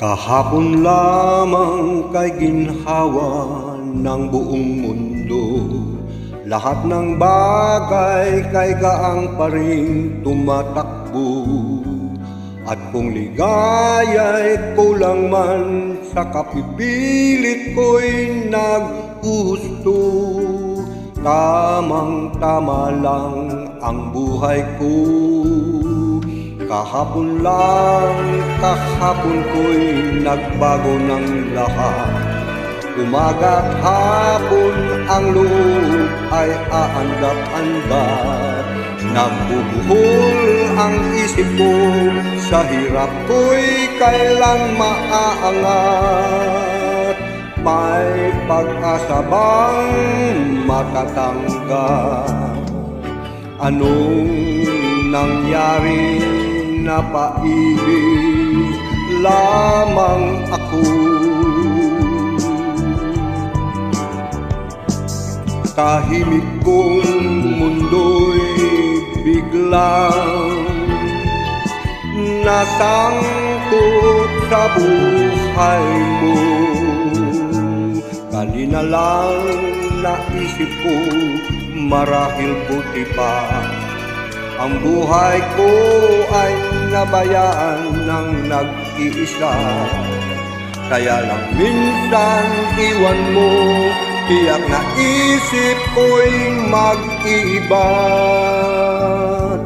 Kahapon lamang kay ginhawa ng buong mundo. Lahat ng bagay kay gaang pa rin tumatakbo. At kung ligaya'y kulang man sa kapipilit ko'y naggusto. Tamang-tama lang ang buhay ko. Kahapon ko'y nagbago ng lahat. Umaga't hapon ang loob ay aandap-andap. Nagbubuhol ang isip ko, sa hirap ko'y kailan maaangat. May pag-asa bang matatanggap? Anong nangyari? Napaibig lamang ako. Tahimik kong mundo'y biglang nasangkot sa buhay mo. Kanina lang naisip ko, marahil buti pa ang buhay ko ay nabayaan ng nag-iisa. Kaya lang minsan iwan mo, tiyak na isip ko'y mag-iiba.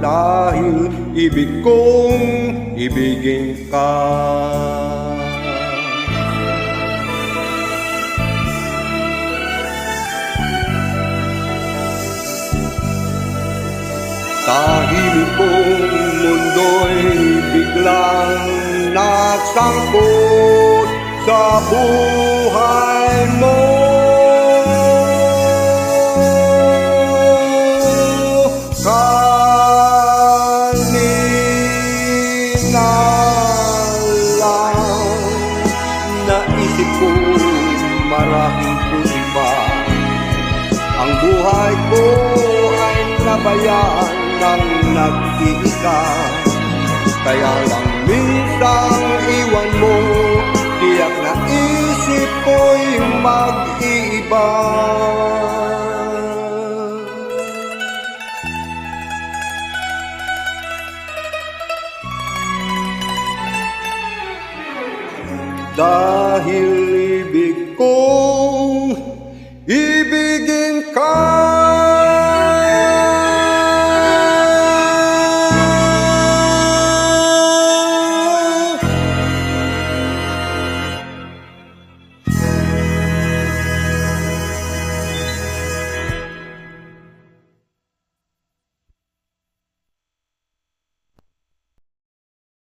Dahil ibig kong ibigin ka. Tahimik kong mundo'y biglang nagsangkot sa buhay mo. Kanina lang naisip ko, marahil puti pa ang buhay ko ay nabayaan ng nag-iisa. Kaya lang minsan iwan mo, tiyak na isip ko'y mag-iiba. Dahil ibig kong ibigin ka.